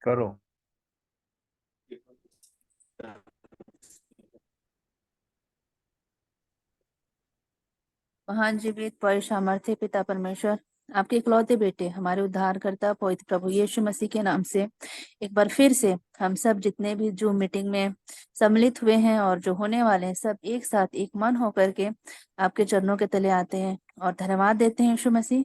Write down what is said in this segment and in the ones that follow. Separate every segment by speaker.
Speaker 1: करो।
Speaker 2: महान जीवित पर सामर्थ्य पिता परमेश्वर, आपके इकलौते बेटे हमारे उद्धारकर्ता पवित्र प्रभु यीशु मसीह के नाम से एक बार फिर से हम सब जितने भी जूम मीटिंग में सम्मिलित हुए हैं और जो होने वाले हैं, सब एक साथ एक मन होकर के आपके चरणों के तले आते हैं और धन्यवाद देते हैं यीशु मसीह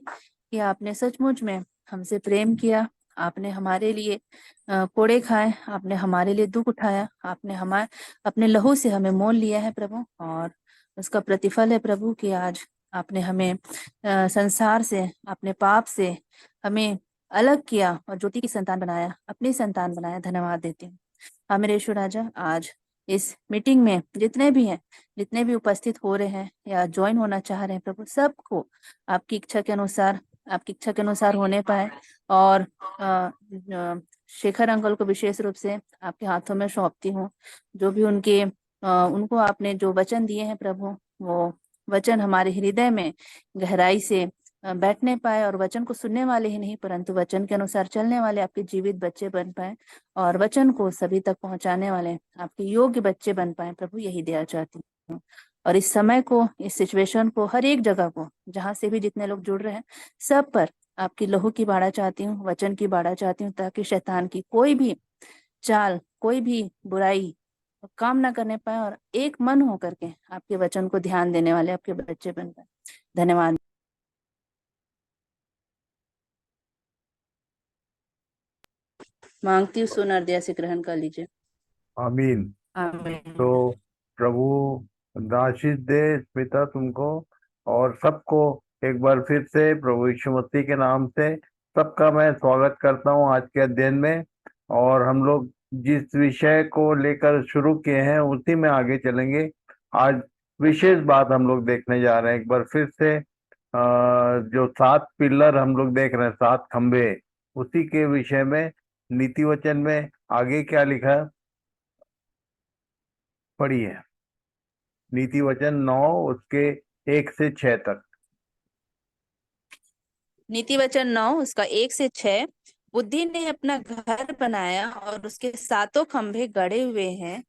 Speaker 2: कि आपने सचमुच में हमसे प्रेम किया। आपने हमारे लिए कोड़े खाए, आपने हमारे लिए दुख उठाया, आपने हमारे अपने लहू से हमें मोल लिया है प्रभु। और उसका प्रतिफल है प्रभु कि आज आपने हमें संसार से, अपने पाप से हमें अलग किया और ज्योति की संतान बनाया, अपनी संतान बनाया। धन्यवाद देती हूँ। हाँ मेरे यीशु राजा, आज इस मीटिंग में जितने भी हैं, जितने भी उपस्थित हो रहे हैं या ज्वाइन होना चाह रहे हैं प्रभु, सबको आपकी इच्छा के अनुसार, आपकी इच्छा के अनुसार होने पाए। और शेखर अंकल को विशेष रूप से आपके हाथों में सौंपती हूँ। जो भी उनको आपने जो वचन दिए हैं प्रभु, वो वचन हमारे हृदय में गहराई से बैठने पाए और वचन को सुनने वाले ही नहीं परंतु वचन के अनुसार चलने वाले आपके जीवित बच्चे बन पाए और वचन को सभी तक पहुंचाने वाले आपके योग्य बच्चे बन पाए प्रभु, यही दया चाहती हूँ। और इस समय को, इस सिचुएशन को, हर एक जगह को, जहां से भी जितने लोग जुड़ रहे हैं, सब पर आपकी लहू की बाड़ा चाहती हूँ, वचन की बाड़ा चाहती हूँ, ताकि शैतान की कोई भी चाल, कोई भी बुराई काम ना करने पाए और एक मन होकर के आपके वचन को ध्यान देने वाले आपके बच्चे बन पाए। धन्यवाद मांगती हूँ, सुन हृदय से ग्रहण कर लीजिए।
Speaker 1: आमीन। तो
Speaker 2: आमीन।
Speaker 1: प्रभु आशीष दे पिता तुमको और सबको। एक बार फिर से प्रभु यीशु मसीह के नाम से सबका मैं स्वागत करता हूँ आज के अध्ययन में। और हम लोग जिस विषय को लेकर शुरू किए हैं उसी में आगे चलेंगे। आज विशेष बात हम लोग देखने जा रहे हैं एक बार फिर से। जो 7 पिलर हम लोग देख रहे हैं, 7 खंभे, उसी के विषय में नीति वचन में आगे क्या लिखा है पढ़िए। नीति वचन 9 उसके 1 से 6 तक।
Speaker 2: नीति वचन 9 उसका 1 से 6। बुद्धि ने अपना घर बनाया और उसके सातों खंभे गड़े हुए हैं।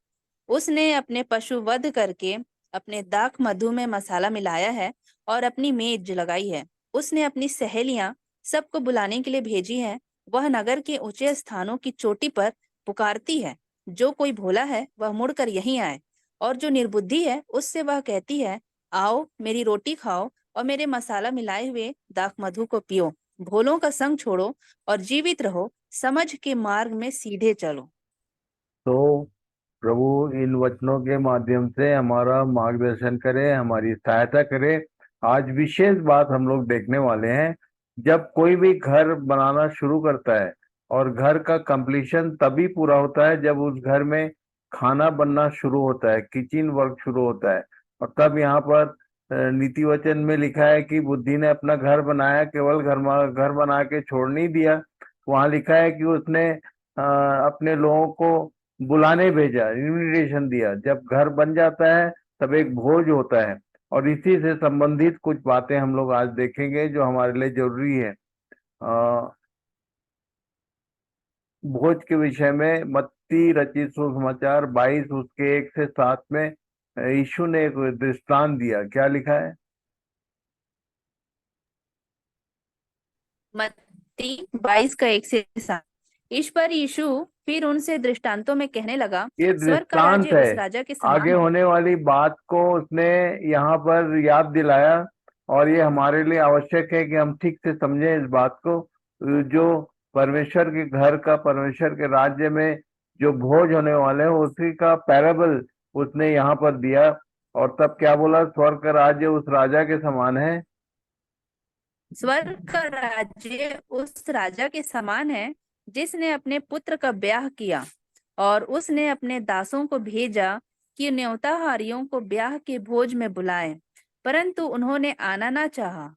Speaker 2: उसने अपने पशु वध करके अपने दाख मधु में मसाला मिलाया है और अपनी मेज लगाई है। उसने अपनी सहेलियां सबको बुलाने के लिए भेजी है। वह नगर के ऊंचे स्थानों की चोटी पर पुकारती है, जो कोई भोला है वह मुड़कर यहीं आए, और जो निर्बुद्धि है उससे वह कहती है, आओ मेरी रोटी खाओ और मेरे मसाला मिलाए हुए दाख मधु को पियो। भोलों का संग छोड़ो और जीवित रहो, समझ के मार्ग में सीधे चलो।
Speaker 1: तो प्रभु इन वचनों के माध्यम से हमारा मार्गदर्शन करे, हमारी सहायता करे। आज विशेष बात हम लोग देखने वाले हैं। जब कोई भी घर बनाना शुरू करता है और घर का कंप्लीशन तभी पूरा होता है जब उस घर में खाना बनना शुरू होता है, किचन वर्क शुरू होता है। और तब यहाँ पर नीति वचन में लिखा है कि बुद्धि ने अपना घर बनाया, केवल घर बना के छोड़ नहीं दिया। वहां लिखा है कि उसने अपने लोगों को बुलाने भेजा, इनविटेशन दिया। जब घर बन जाता है तब एक भोज होता है। और इसी से संबंधित कुछ बातें हम लोग आज देखेंगे जो हमारे लिए जरूरी है। भोज के विषय में मत्ती रचित सुसमाचार 22 उसके 1 से 7 में यीशु ने एक दृष्टांत दिया। क्या लिखा है?
Speaker 2: मत्ती 22 का 1 से 7। इस पर यीशु फिर उनसे दृष्टांतों में कहने लगा,
Speaker 1: ये
Speaker 2: स्वर्ग का
Speaker 1: दृष्टांत
Speaker 2: राज्य
Speaker 1: है।
Speaker 2: उस राजा के
Speaker 1: आगे
Speaker 2: समान है।
Speaker 1: होने वाली बात को उसने यहाँ पर याद दिलाया। और ये हमारे लिए आवश्यक है कि हम ठीक से समझें इस बात को। जो परमेश्वर के घर का, परमेश्वर के राज्य में जो भोज होने वाले हैं उसी का पैराबल उसने यहाँ पर दिया। और तब क्या बोला? स्वर्ग का राज्य उस राजा के समान है।
Speaker 2: स्वर्ग का राज्य उस राजा के समान है जिसने अपने पुत्र का ब्याह किया, और उसने अपने दासों को भेजा कि न्योताहारियों को ब्याह के भोज में बुलाए, परंतु उन्होंने आना ना चाहा।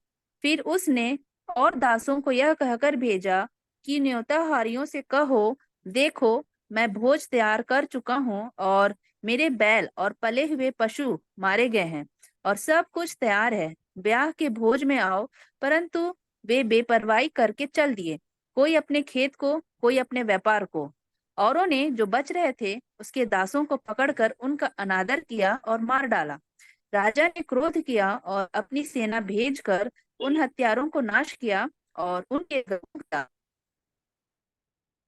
Speaker 2: फिर उसने और दासों को यह कहकर भेजा कि न्योताहारियों से कहो, देखो मैं भोज तैयार कर चुका हूँ और मेरे बैल और पले हुए पशु मारे गए हैं और सब कुछ तैयार है, ब्याह के भोज में आओ। परंतु वे बेपरवाही करके चल दिए। कोई अपने खेत को कोई अपने व्यापार को। औरों ने जो बच रहे थे उसके दासों को पकड़कर उनका अनादर किया और मार डाला। राजा ने क्रोध किया और अपनी सेना भेजकर उन हत्यारों को नाश किया और उनके घरों का।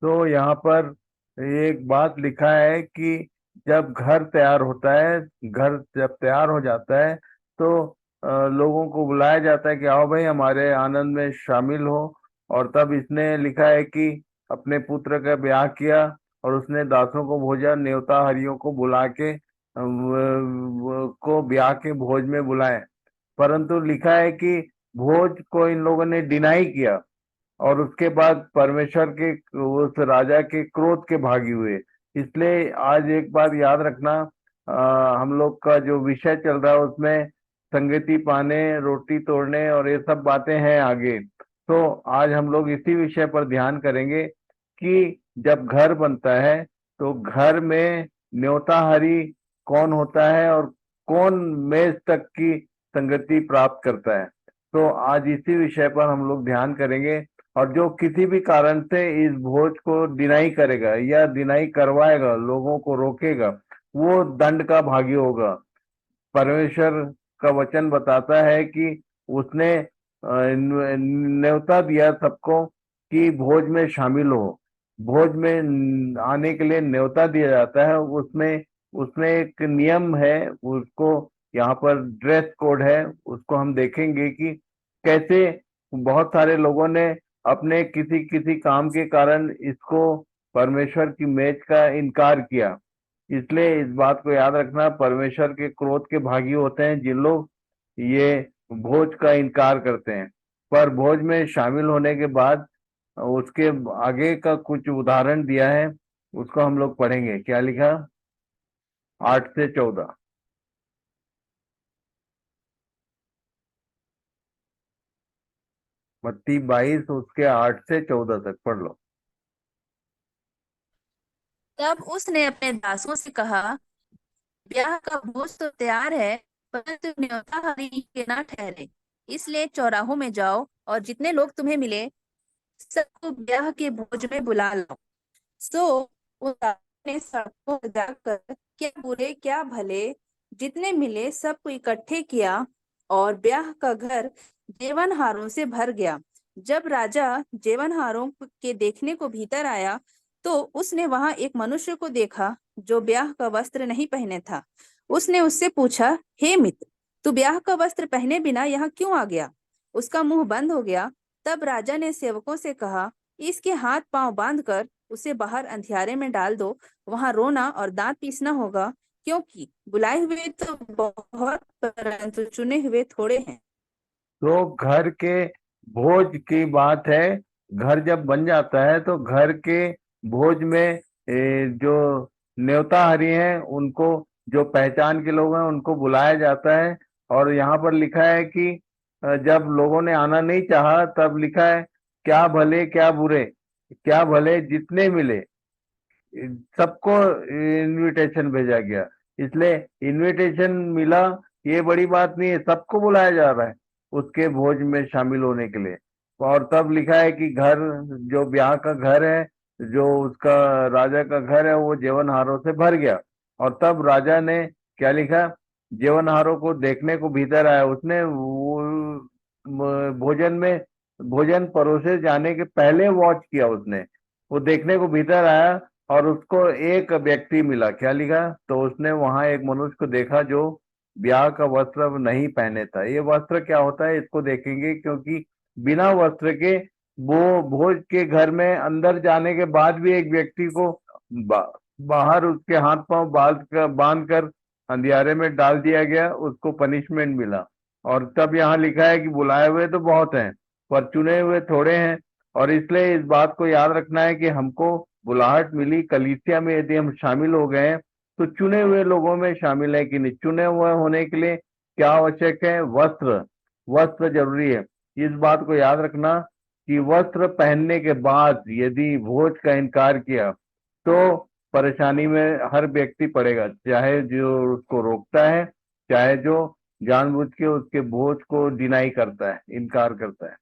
Speaker 1: तो यहाँ पर एक बात लिखा है कि जब घर तैयार होता है, घर जब तैयार हो जाता है तो लोगों को बुलाया जाता है कि आओ भाई हमारे आनंद में शामिल हो। और तब इसने लिखा है कि अपने पुत्र का ब्याह किया और उसने दासों को भोजन न्योता हरियों को बुला के को ब्याह के भोज में बुलाए। परंतु लिखा है कि भोज को इन लोगों ने डिनाई किया और उसके बाद परमेश्वर के उस राजा के क्रोध के भागी हुए। इसलिए आज एक बात याद रखना, हम लोग का जो विषय चल रहा है उसमें संगति पाने, रोटी तोड़ने और ये सब बातें हैं आगे। तो आज हम लोग इसी विषय पर ध्यान करेंगे कि जब घर बनता है तो घर में न्योताहारी कौन होता है और कौन मेज तक की संगति प्राप्त करता है। तो आज इसी विषय पर हम लोग ध्यान करेंगे। और जो किसी भी कारण से इस भोज को डिनाई करेगा या डिनाई करवाएगा, लोगों को रोकेगा, वो दंड का भागी होगा। परमेश्वर का वचन बताता है कि उसने न्योता दिया सबको कि भोज में शामिल हो। भोज में आने के लिए न्योता दिया जाता है। उसमें उसमें एक नियम है, उसको यहाँ पर ड्रेस कोड है, उसको हम देखेंगे कि कैसे बहुत सारे लोगों ने अपने किसी किसी काम के कारण इसको परमेश्वर की मेज का इनकार किया। इसलिए इस बात को याद रखना, परमेश्वर के क्रोध के भागी होते हैं जिन लोग ये भोज का इनकार करते हैं। पर भोज में शामिल होने के बाद उसके आगे का कुछ उदाहरण दिया है, उसको हम लोग पढ़ेंगे। क्या लिखा? 8 से 14। मत्ती 22 उसके 8 से 14 तक पढ़ लो।
Speaker 2: तब उसने अपने दासों से कहा, ब्याह का भोज तो तैयार है, परंतु न्योताहारी के ना ठहरे। इसलिए चौराहों में जाओ और जितने लोग तुम्हें मिले सबको ब्याह के भोज में बुला लो। सो उस दास ने सड़कों पर जाकर क्या बुरे क्या भले जितने मिले सबको इकट्ठे किया और ब्याह का घर जेवनहारों से भर गया। जब राजा जेवनहारों के देखने को भीतर आया तो उसने वहां एक मनुष्य को देखा जो ब्याह का वस्त्र नहीं पहने था। उसने उससे पूछा, हे मित्र, तू ब्याह का वस्त्र पहने बिना यहाँ क्यों आ गया? उसका मुंह बंद हो गया। तब राजा ने सेवकों से कहा, इसके हाथ पांव बांधकर उसे बाहर अंधियारे में डाल दो। वहां रोना और दांत पीसना होगा, क्योंकि बुलाए हुए तो बहुत परंतु चुने हुए थोड़े हैं।
Speaker 1: तो घर के भोज की बात है। घर जब बन जाता है तो घर के भोज में जो न्योताहारी हैं उनको, जो पहचान के लोग हैं उनको बुलाया जाता है। और यहाँ पर लिखा है कि जब लोगों ने आना नहीं चाहा तब लिखा है, क्या भले क्या बुरे, क्या भले जितने मिले सबको इनविटेशन भेजा गया। इसलिए इनविटेशन मिला, ये बड़ी बात नहीं है, सबको बुलाया जा रहा है उसके भोज में शामिल होने के लिए। और तब लिखा है कि घर, जो ब्याह का घर है, जो उसका राजा का घर है, वो जेवनहारों से भर गया। और तब राजा ने क्या लिखा? जेवनहारों को देखने को भीतर आया। उसने वो भोजन में, भोजन परोसे जाने के पहले वॉच किया उसने। वो देखने को भीतर आया और उसको एक व्यक्ति मिला। क्या लिखा? तो उसने वहां एक मनुष्य को देखा जो ब्याह का वस्त्र नहीं पहने था। ये वस्त्र क्या होता है इसको देखेंगे, क्योंकि बिना वस्त्र के वो भोज के घर में अंदर जाने के बाद भी एक व्यक्ति को बाहर उसके हाथ पांव बांध कर अंधियारे में डाल दिया गया, उसको पनिशमेंट मिला। और तब यहाँ लिखा है कि बुलाए हुए तो बहुत हैं पर चुने हुए थोड़े हैं। और इसलिए इस बात को याद रखना है कि हमको बुलाहट मिली, कलीसिया में यदि हम शामिल हो गए हैं तो चुने हुए लोगों में शामिल है कि नहीं। चुने हुए होने के लिए क्या आवश्यक है? वस्त्र, वस्त्र जरूरी है। इस बात को याद रखना कि वस्त्र पहनने के बाद यदि भोज का इनकार किया तो परेशानी में हर व्यक्ति पड़ेगा, चाहे जो उसको रोकता है, चाहे जो जानबूझ के उसके भोज को डिनाई करता है, इनकार करता है।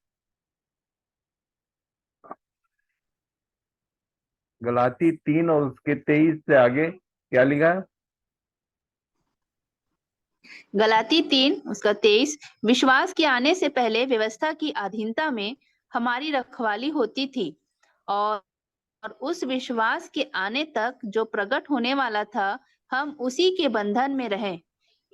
Speaker 1: गलाती 3 और उसके 23 से आगे क्या लिखा है?
Speaker 2: गलाती 3 उसका 23, विश्वास के आने से पहले व्यवस्था की अधीनता में हमारी रखवाली होती थी और उस विश्वास के आने तक जो प्रकट होने वाला था, हम उसी के बंधन में रहें।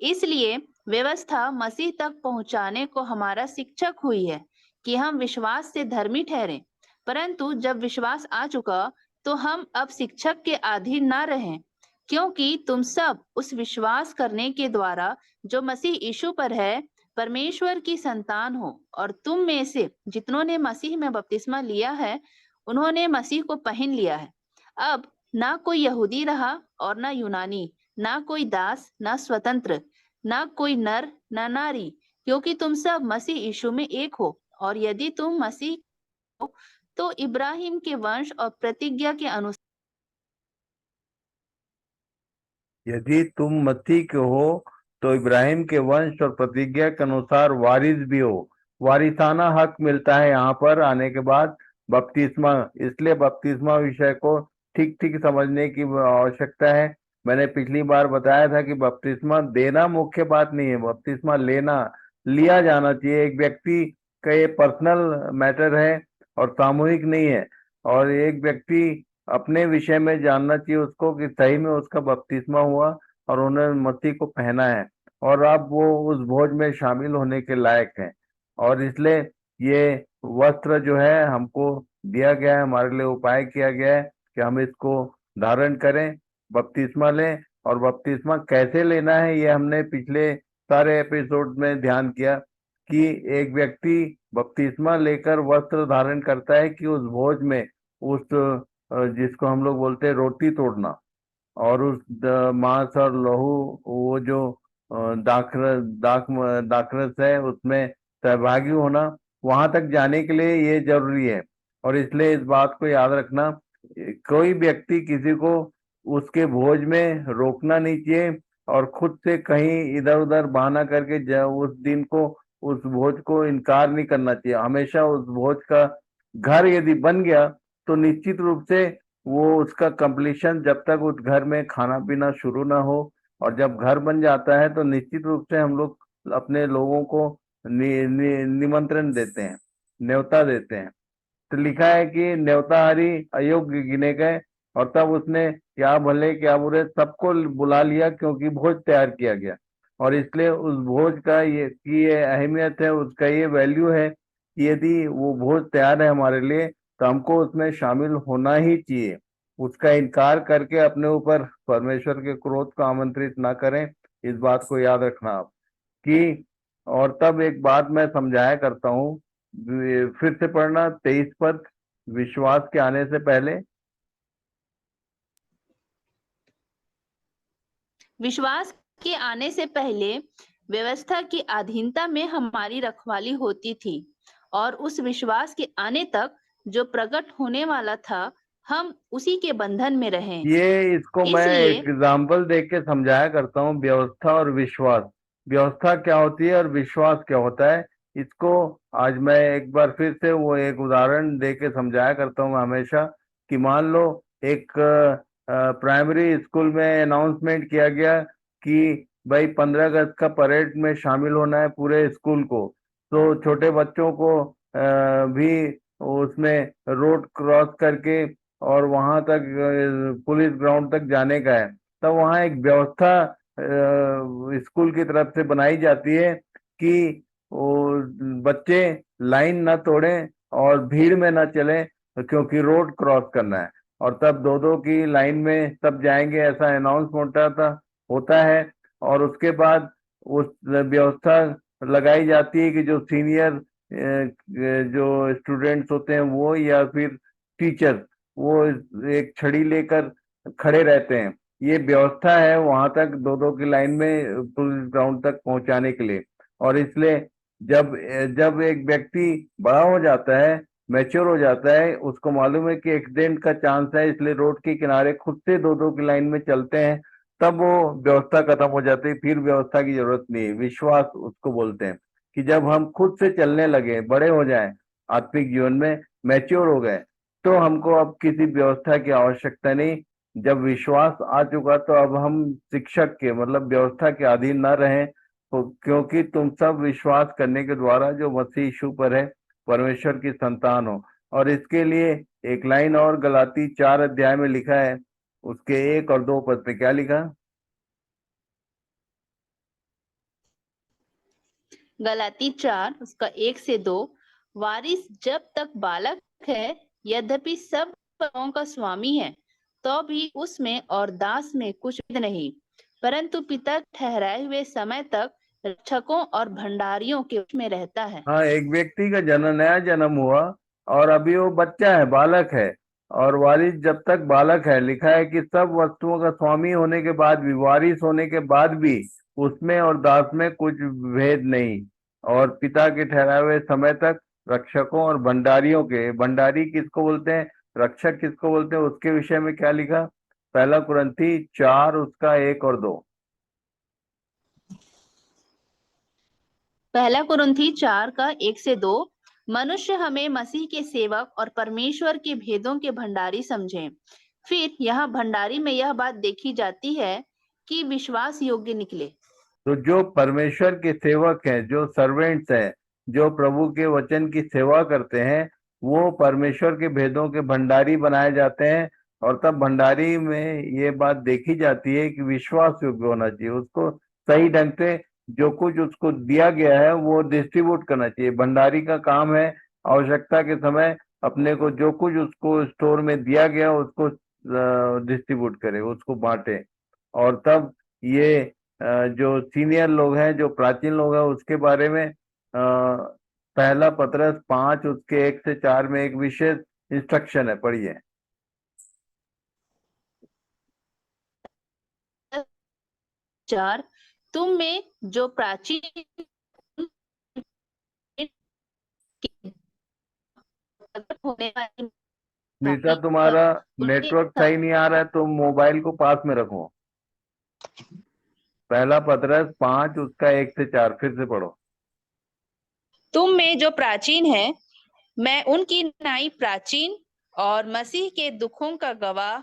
Speaker 2: इसलिए व्यवस्था मसीह तक पहुंचाने को हमारा शिक्षक हुई है कि हम विश्वास से धर्मी ठहरें। परंतु जब विश्वास आ चुका, तो हम अब शिक्षक के अधीन ना रहें, क्योंकि तुम सब उस विश्वास करने के द्वारा जो मसीह यीशु पर है, परमेश्वर की संतान हो। और तुम में से जितनों ने मसीह में बपतिस्मा लिया है, उन्होंने मसीह को पहन लिया है। अब ना कोई यहूदी रहा और ना यूनानी, ना कोई दास ना स्वतंत्र, ना कोई नर ना नारी, क्योंकि तुम सब मसीह यीशु में एक हो। और यदि तुम मसीह हो, तो इब्राहिम के वंश और प्रतिज्ञा के अनुसार
Speaker 1: यदि तुम मसीह के हो तो इब्राहिम के वंश और प्रतिज्ञा के अनुसार वारिस भी हो। वारिसाना हक मिलता है यहाँ पर आने के बाद बपतिस्मा। इसलिए बपतिस्मा विषय को ठीक ठीक समझने की आवश्यकता है। मैंने पिछली बार बताया था कि बपतिस्मा देना मुख्य बात नहीं है, बपतिस्मा लेना, लिया जाना चाहिए। एक व्यक्ति का ये पर्सनल मैटर है और सामूहिक नहीं है। और एक व्यक्ति अपने विषय में जानना चाहिए उसको कि सही में उसका बपतिस्मा हुआ और उन्होंने मसीह को पहना है और अब वो उस भोज में शामिल होने के लायक हैं। और इसलिए ये वस्त्र जो है हमको दिया गया है, हमारे लिए उपाय किया गया है कि हम इसको धारण करें, बपतिस्मा लें। और बपतिस्मा कैसे लेना है ये हमने पिछले सारे एपिसोड में ध्यान किया कि एक व्यक्ति बपतिस्मा लेकर वस्त्र धारण करता है कि उस भोज में उस जिसको हम लोग बोलते हैं रोटी तोड़ना और उस मांस और लहू, वो जो दाखरस है उसमें सहभागी होना, वहां तक जाने के लिए ये जरूरी है। और इसलिए इस बात को याद रखना, कोई व्यक्ति किसी को उसके भोज में रोकना नहीं चाहिए और खुद से कहीं इधर उधर बहाना करके उस दिन को, उस भोज को इनकार नहीं करना चाहिए। हमेशा उस भोज का घर यदि बन गया तो निश्चित रूप से वो उसका कंप्लीशन जब तक उस घर में खाना पीना शुरू ना हो। और जब घर बन जाता है तो निश्चित रूप से हम लोग अपने लोगों को निमंत्रण देते हैं, न्योता देते हैं। तो लिखा है कि न्योताहारी अयोग्य गिने गए और तब उसने क्या भले क्या बुरे सबको बुला लिया क्योंकि भोज तैयार किया गया। और इसलिए उस भोज का ये अहमियत है, उसका ये वैल्यू है कि यदि वो भोज तैयार है हमारे लिए तो हमको उसमें शामिल होना ही चाहिए। उसका इनकार करके अपने ऊपर परमेश्वर के क्रोध को आमंत्रित ना करें, इस बात को याद रखना आप कि। और तब एक बात मैं समझाया करता हूँ, फिर से पढ़ना 23 पद, विश्वास के आने से पहले।
Speaker 2: विश्वास के आने से पहले व्यवस्था की अधीनता में हमारी रखवाली होती थी और उस विश्वास के आने तक जो प्रकट होने वाला था, हम उसी के बंधन में रहें।
Speaker 1: इसको मैं
Speaker 2: इसलिए
Speaker 1: एग्जाम्पल देख के समझाया करता हूँ, व्यवस्था और विश्वास। व्यवस्था क्या होती है और विश्वास क्या होता है, इसको आज मैं एक बार फिर से वो एक उदाहरण दे के समझाया करता हूँ हमेशा। कि मान लो एक प्राइमरी स्कूल में अनाउंसमेंट किया गया कि भाई 15 अगस्त का परेड में शामिल होना है पूरे स्कूल को। तो छोटे बच्चों को भी उसमें रोड क्रॉस करके और वहां तक पुलिस ग्राउंड तक जाने का है। तब वहां एक व्यवस्था स्कूल की तरफ से बनाई जाती है कि वो बच्चे लाइन ना तोड़ें और भीड़ में ना चलें क्योंकि रोड क्रॉस करना है। और तब दो दो की लाइन में सब जाएंगे, ऐसा अनाउंस होता है। और उसके बाद उस व्यवस्था लगाई जाती है कि जो सीनियर जो स्टूडेंट्स होते हैं वो या फिर टीचर, वो एक छड़ी लेकर खड़े रहते हैं। ये व्यवस्था है वहां तक दो दो की लाइन में पुलिस ग्राउंड तक पहुंचाने के लिए। और इसलिए जब जब एक व्यक्ति बड़ा हो जाता है, मैच्योर हो जाता है, उसको मालूम है कि एक्सीडेंट का चांस है, इसलिए रोड के किनारे खुद से दो दो की लाइन में चलते हैं। तब वो व्यवस्था खत्म हो जाती है, फिर व्यवस्था की जरूरत नहीं है। विश्वास उसको बोलते हैं कि जब हम खुद से चलने लगे, बड़े हो जाएं, आत्मिक जीवन में मैच्योर हो गए, तो हमको अब किसी व्यवस्था की आवश्यकता नहीं। जब विश्वास आ चुका तो अब हम शिक्षक के मतलब व्यवस्था के अधीन न रहें, क्योंकि तुम सब विश्वास करने के द्वारा जो मसीह यीशु पर है परमेश्वर की संतान हो। और इसके लिए एक लाइन और गलाती 4 अध्याय में लिखा है, उसके 1 और 2 पद पे क्या लिखा?
Speaker 2: गलाती 4 उसका 1 से 2। वारिस जब तक बालक है, यद्यपि सब लोगों का स्वामी है, तो भी उसमें और दास में कुछ भेद नहीं, परंतु पिता ठहराए हुए समय तक रक्षकों और भंडारियों के वश में रहता है।
Speaker 1: हाँ, एक व्यक्ति का नया जन्म हुआ और अभी वो बच्चा है, बालक है। और वारिस जब तक बालक है, लिखा है कि सब वस्तुओं का स्वामी होने के बाद भी, वारिस होने के बाद भी उसमें और दास में कुछ भेद नहीं, और पिता के ठहराए हुए समय तक रक्षकों और भंडारियों के, भंडारी किसको बोलते हैं, रक्षक किसको बोलते हैं, उसके विषय में क्या लिखा? 1 कुरिन्थी 4 उसका 1 और 2।
Speaker 2: पहला कुरिन्थी 4 का 1 से 2। मनुष्य हमें मसीह के सेवक और परमेश्वर के भेदों के भंडारी समझें। फिर यहाँ भंडारी में यह बात देखी जाती है कि विश्वास योग्य निकले।
Speaker 1: तो जो परमेश्वर के सेवक हैं, जो सर्वेंट्स हैं, जो प्रभु के वचन की सेवा करते हैं, वो परमेश्वर के भेदों के भंडारी बनाए जाते हैं। और तब भंडारी में ये बात देखी जाती है कि विश्वास योग्य होना चाहिए, उसको सही ढंग से जो कुछ उसको दिया गया है वो डिस्ट्रीब्यूट करना चाहिए। भंडारी का काम है आवश्यकता के समय अपने को जो कुछ उसको स्टोर में दिया गया उसको डिस्ट्रीब्यूट करे, उसको बांटे। और तब ये जो सीनियर लोग हैं, जो प्राचीन लोग हैं, उसके बारे में पहला पतरस 5 उसके 1 से 4 में एक विशेष इंस्ट्रक्शन है, पढ़िए।
Speaker 2: 4। तुम में जो प्राचीन होने वाली
Speaker 1: बेटा तुम्हारा
Speaker 2: उनके
Speaker 1: नेटवर्क सही नहीं आ रहा है, तुम मोबाइल को पास में रखो। पहला पतरस 5 उसका 1 से 4 फिर से पढ़ो।
Speaker 2: तुम में जो प्राचीन है, मैं उनकी नाई प्राचीन और मसीह के दुखों का गवाह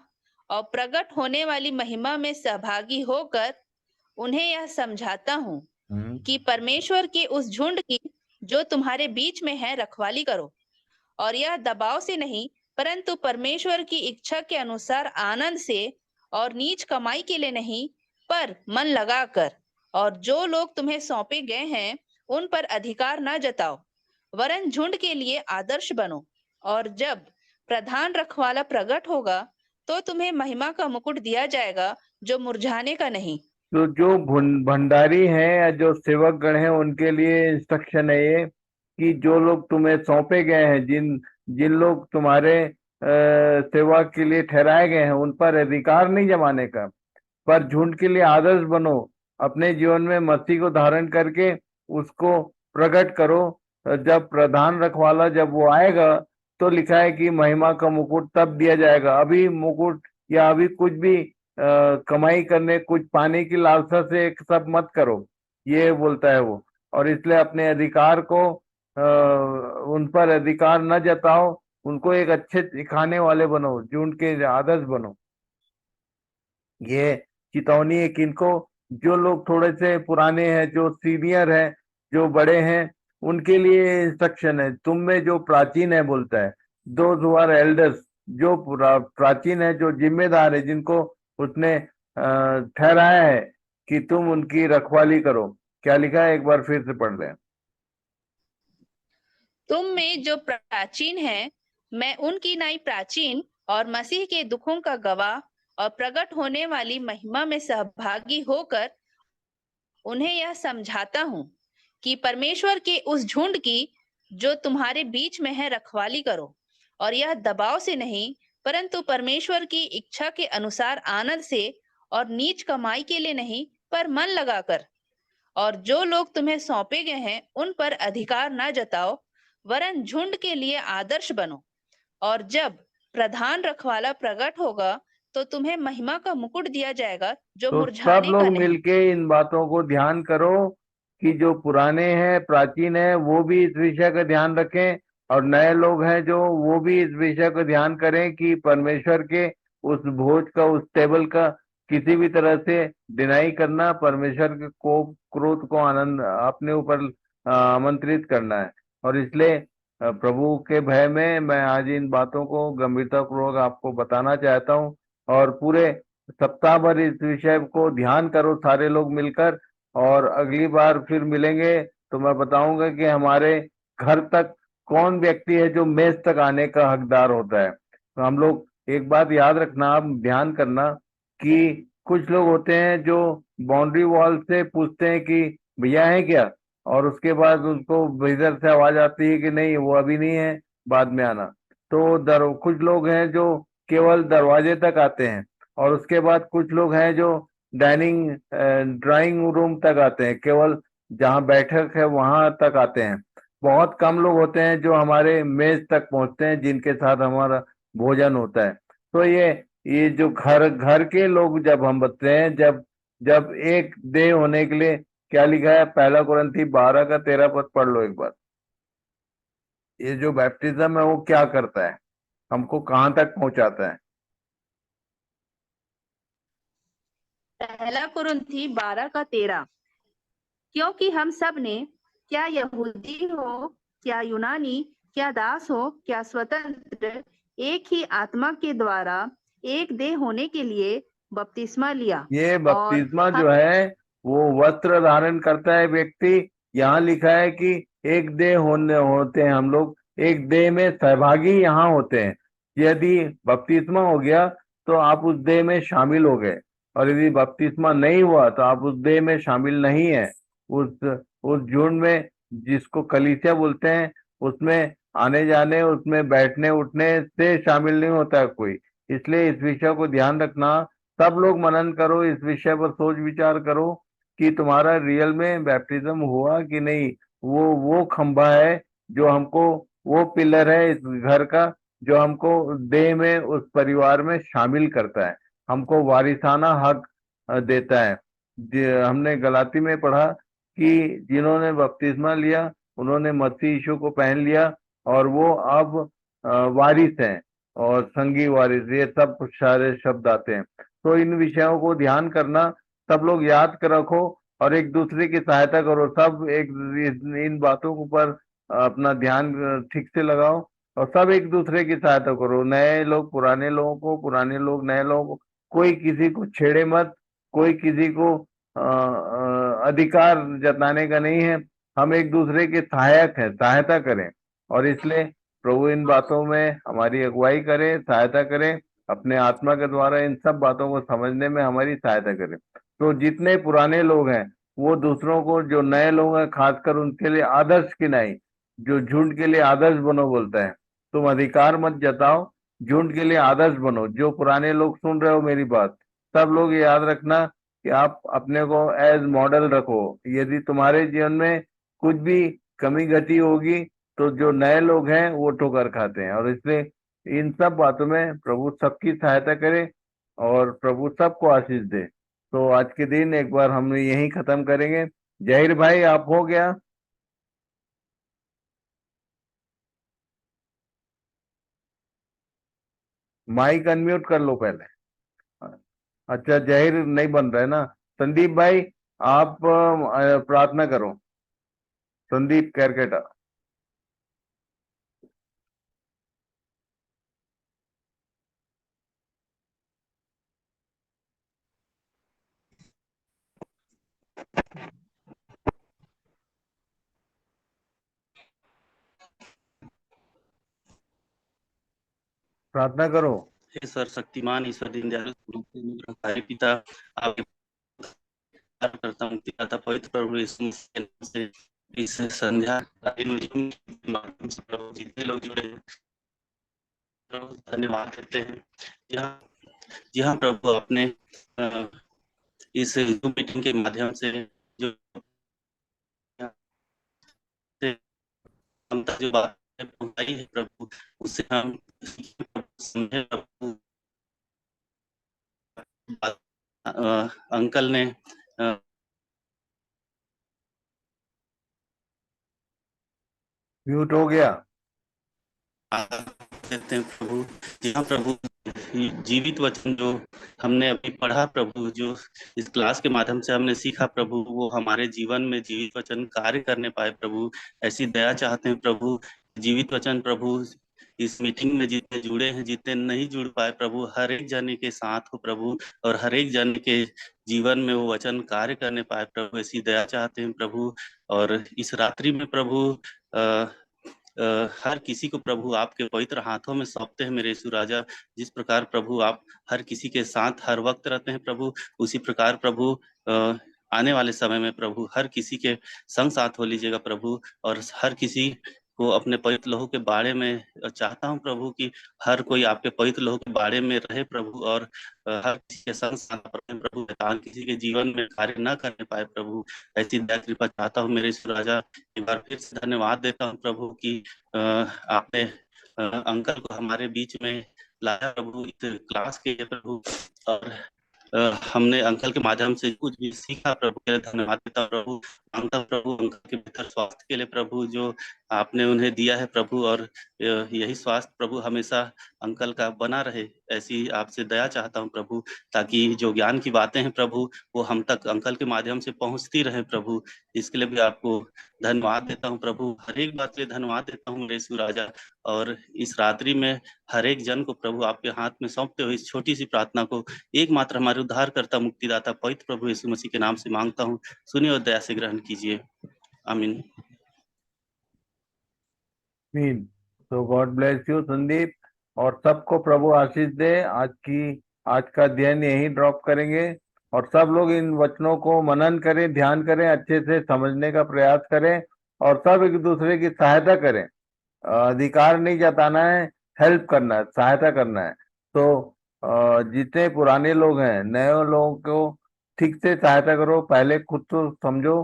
Speaker 2: और प्रकट होने वाली महिमा में सहभागी होकर उन्हें यह समझाता हूँ कि परमेश्वर के उस झुंड की जो तुम्हारे बीच में है रखवाली करो, और यह दबाव से नहीं परंतु परमेश्वर की इच्छा के अनुसार आनंद से, और नीच कमाई के लिए नहीं पर मन लगाकर। और जो लोग तुम्हें सौंपे गए हैं उन पर अधिकार न जताओ, वरन झुंड के लिए आदर्श बनो। और जब प्रधान रखवाला प्रकट होगा तो तुम्हें महिमा का मुकुट दिया जाएगा जो मुरझाने का नहीं।
Speaker 1: तो जो भंडारी हैं या जो सेवक गण हैं उनके लिए इंस्ट्रक्शन है ये, कि जो लोग तुम्हें सौंपे गए हैं, जिन जिन लोग तुम्हारे सेवा के लिए ठहराए गए हैं, उन पर अधिकार नहीं जमाने का, पर झुंड के लिए आदर्श बनो। अपने जीवन में मसीह को धारण करके उसको प्रकट करो। जब प्रधान रखवाला जब वो आएगा तो लिखा है कि महिमा का मुकुट तब दिया जाएगा। अभी मुकुट या अभी कुछ भी कमाई करने, कुछ पाने की लालसा से सब मत करो, ये बोलता है वो। और इसलिए अपने अधिकार को उन पर अधिकार न जताओ, उनको एक अच्छे सिखाने वाले बनो, झुंड के आदर्श बनो। ये चेतावनी है किनको? जो लोग थोड़े से पुराने हैं, जो सीनियर हैं, जो बड़े हैं, उनके लिए इंस्ट्रक्शन है। तुम में जो प्राचीन है, बोलता है, दोज हु आर एल्डर्स, जो प्राचीन है, जो जिम्मेदार है, जिनको उसने ठहराया है कि तुम उनकी रखवाली करो। क्या लिखा है, एक बार फिर से पढ़ लें।
Speaker 2: तुम में जो प्राचीन है, मैं उनकी नाई प्राचीन और मसीह के दुखों का गवाह और प्रकट होने वाली महिमा में सहभागी होकर उन्हें यह समझाता हूँ कि परमेश्वर के उस झुंड की जो तुम्हारे बीच में है रखवाली करो, और यह दबाव से नहीं परंतु परमेश्वर की इच्छा के अनुसार आनंद से, और नीच कमाई के लिए नहीं पर मन लगाकर। और जो लोग तुम्हें सौंपे गए हैं उन पर अधिकार न जताओ, वरन झुंड के लिए आदर्श बनो। और जब प्रधान रखवाला प्रकट होगा तो तुम्हें महिमा का मुकुट दिया जाएगा जो
Speaker 1: तो सब
Speaker 2: मुरझाने का
Speaker 1: लोग
Speaker 2: नहीं।
Speaker 1: मिलके इन बातों को ध्यान करो कि जो पुराने हैं, प्राचीन हैं, वो भी इस विषय का ध्यान रखें, और नए लोग हैं जो वो भी इस विषय को ध्यान करें कि परमेश्वर के उस भोज का, उस टेबल का किसी भी तरह से डिनाई करना, परमेश्वर के कोप क्रोध को आनंद अपने ऊपर आमंत्रित करना है। और इसलिए प्रभु के भय में मैं आज इन बातों को गंभीरतापूर्वक आपको बताना चाहता हूँ। और पूरे सप्ताह भर इस विषय को ध्यान करो सारे लोग मिलकर। और अगली बार फिर मिलेंगे तो मैं बताऊंगा कि हमारे घर तक कौन व्यक्ति है जो मेज तक आने का हकदार होता है। तो हम लोग एक बात याद रखना, आप ध्यान करना कि कुछ लोग होते हैं जो बाउंड्री वॉल से पूछते हैं कि भैया है क्या, और उसके बाद उसको इधर से आवाज आती है कि नहीं वो अभी नहीं है, बाद में आना। तो कुछ लोग हैं जो केवल दरवाजे तक आते हैं, और उसके बाद कुछ लोग हैं जो डाइनिंग ड्राइंग रूम तक आते हैं, केवल जहाँ बैठक है वहां तक आते हैं। बहुत कम लोग होते हैं जो हमारे मेज तक पहुंचते हैं, जिनके साथ हमारा भोजन होता है। तो ये जो घर घर के लोग जब हम बचते हैं, जब जब एक देह होने के लिए क्या लिखा है, पहला कुरिन्थी 12 का 13 पद पढ़ लो एक बार। ये जो बैप्टिज्म है वो क्या करता है, हमको कहाँ तक पहुंचाता है।
Speaker 3: पहला कुरिन्थी 12 का 13। क्योंकि हम सब ने, क्या यहूदी हो, क्या यूनानी, क्या दास हो, क्या स्वतंत्र, एक ही आत्मा के द्वारा एक देह होने के लिए बपतिस्मा लिया।
Speaker 1: ये
Speaker 3: और
Speaker 1: बपतिस्मा
Speaker 3: हम
Speaker 1: जो है वो वस्त्र धारण करता है व्यक्ति। यहाँ लिखा है कि एक देह होने होते हैं हम लोग, एक देह में सहभागी यहाँ होते हैं। यदि बपतिस्मा हो गया तो आप उस देह में शामिल हो गए, और यदि बपतिस्मा नहीं हुआ तो आप उस देह में शामिल नहीं है। उस झुंड में, जिसको कलीसिया बोलते हैं, उसमें आने जाने, उसमें बैठने उठने से शामिल नहीं होता है कोई। इसलिए इस विषय को ध्यान रखना। सब लोग मनन करो, इस विषय पर सोच विचार करो कि तुम्हारा रियल में बैप्टिज्म हुआ कि नहीं। वो खंभा है जो हमको, वो पिलर है इस घर का जो हमको देह में, उस परिवार में शामिल करता है, हमको वारिसाना हक देता है। हमने गलाती में पढ़ा कि जिन्होंने बपतिस्मा लिया उन्होंने मसीह यीशु को पहन लिया, और वो अब वारिस हैं, और संगी वारिस, ये सब सारे शब्द आते हैं। तो इन विषयों को ध्यान करना, सब लोग याद कर रखो, और एक दूसरे की सहायता करो। सब एक इन बातों के ऊपर अपना ध्यान ठीक से लगाओ, और सब एक दूसरे की सहायता करो। नए लोग पुराने लोगों को, पुराने लोग नए लोगों को, कोई किसी को छेड़े मत, कोई किसी को अधिकार जताने का नहीं है। हम एक दूसरे के सहायक हैं, सहायता करें। और इसलिए प्रभु इन बातों में हमारी अगुवाई करे, सहायता करे, अपने आत्मा के द्वारा इन सब बातों को समझने में हमारी सहायता करे। तो जितने पुराने लोग हैं वो दूसरों को, जो नए लोग हैं खासकर उनके लिए आदर्श की नहीं, जो झुंड के लिए आदर्श बनो बोलता है। तुम अधिकार मत जताओ, झुंड के लिए आदर्श बनो। जो पुराने लोग सुन रहे हो मेरी बात, सब लोग ये याद रखना कि आप अपने को एज मॉडल रखो। यदि तुम्हारे जीवन में कुछ भी कमी घटी होगी तो जो नए लोग हैं वो ठोकर खाते हैं। और इसलिए इन सब बातों में प्रभु सबकी सहायता करे, और प्रभु सबको आशीष दे। तो आज के दिन एक बार हम यही खत्म करेंगे। जहीर भाई, आप हो गया? माइक अनम्यूट कर लो पहले। अच्छा, जहीर नहीं बन रहा है ना। संदीप भाई, आप प्रार्थना करो। संदीप कैरकेटा। प्रार्थना करो।
Speaker 4: हे सर्वशक्तिमान ईश्वर दीनदयालु स्वरूप से अनुग्रहकारी पिता, आपके प्यार करता हूँ पिता, पवित्र प्रभु यीशु मसीह के नाम से इस संध्या के माध्यम से प्रभु जितने लोग जुड़े हैं प्रभु धन्यवाद देते हैं। यहाँ प्रभु अपने इस जूम मीटिंग के माध्यम से जो क्षमता जो बात पहुंचाई है प्रभु, उससे हम समझे प्रभु। अंकल ने
Speaker 1: म्यूट हो गया।
Speaker 4: देते हैं प्रभु, जहाँ प्रभु जीवित वचन जो हमने अभी पढ़ा प्रभु, जो इस क्लास के माध्यम से हमने सीखा प्रभु, वो हमारे जीवन में जीवित वचन कार्य करने पाए प्रभु। ऐसी दया चाहते हैं प्रभु, जीवित वचन प्रभु इस मीटिंग में जितने जुड़े हैं, जितने नहीं जुड़ पाए प्रभु, हर एक जन के साथ हो प्रभु, और हर एक जन के जीवन में वो वचन कार्य करने पाए प्रभु। ऐसी दया चाहते हैं प्रभु। और इस रात्रि में प्रभु हर किसी को प्रभु आपके पवित्र हाथों में सौंपते हैं मेरे यीशु राजा। जिस प्रकार प्रभु आप हर किसी के साथ हर वक्त रहते हैं प्रभु, उसी प्रकार प्रभु आने वाले समय में प्रभु हर किसी के संग साथ हो लीजिएगा प्रभु, और हर किसी को अपने पवित्र लहू के बारे में चाहता हूँ प्रभु कि हर कोई आपके पवित्र लहू के बारे में रहे प्रभु, और हर किसी के संग साथ प्रभु किसी के जीवन में कार्य न करने पाए प्रभु। ऐसी दया कृपा चाहता हूँ मेरे यीशु राजा। एक बार फिर से धन्यवाद देता हूँ प्रभु कि आपने अंकल को हमारे बीच में लाया प्रभु इस क्लास के लिए प्रभु, और हमने अंकल के माध्यम से कुछ भी सीखा प्रभु के लिए धन्यवाद देता हूँ प्रभु। मांगता हूँ प्रभु अंकल के बेहतर स्वास्थ्य के लिए प्रभु जो आपने उन्हें दिया है प्रभु, और यही स्वास्थ्य प्रभु हमेशा अंकल का बना रहे, ऐसी आपसे दया चाहता हूँ प्रभु, ताकि जो ज्ञान की बातें हैं प्रभु वो हम तक अंकल के माध्यम से पहुंचती रहे प्रभु। इसके लिए भी आपको धन्यवाद देता हूँ प्रभु, हर एक बात के लिए धन्यवाद देता हूँ मेरे यीशु राजा। और इस रात्रि में हर एक जन को प्रभु आपके हाथ में सौंपते हुए इस छोटी सी प्रार्थना को एकमात्र हमारे उद्धारकर्ता मुक्तिदाता पवित्र प्रभु यीशु मसीह के नाम से मांगता हूँ, सुनिए और दया से ग्रहण कीजिए। आमीन।
Speaker 1: मीन। तो गॉड ब्लेस यू संदीप, और सबको प्रभु आशीष दे। आज का अध्ययन यही ड्रॉप करेंगे, और सब लोग इन वचनों को मनन करें, ध्यान करें, अच्छे से समझने का प्रयास करें, और सब एक दूसरे की सहायता करें। अधिकार नहीं जताना है, हेल्प करना है, सहायता करना है। तो जितने पुराने लोग हैं, नए लोगों को ठीक से सहायता करो, पहले खुद तो समझो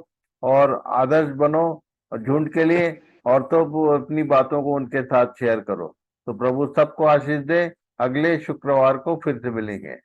Speaker 1: और आदर्श बनो झुंड के लिए, और तो वो अपनी बातों को उनके साथ शेयर करो। तो प्रभु सबको आशीष दे। अगले शुक्रवार को फिर से मिलेंगे।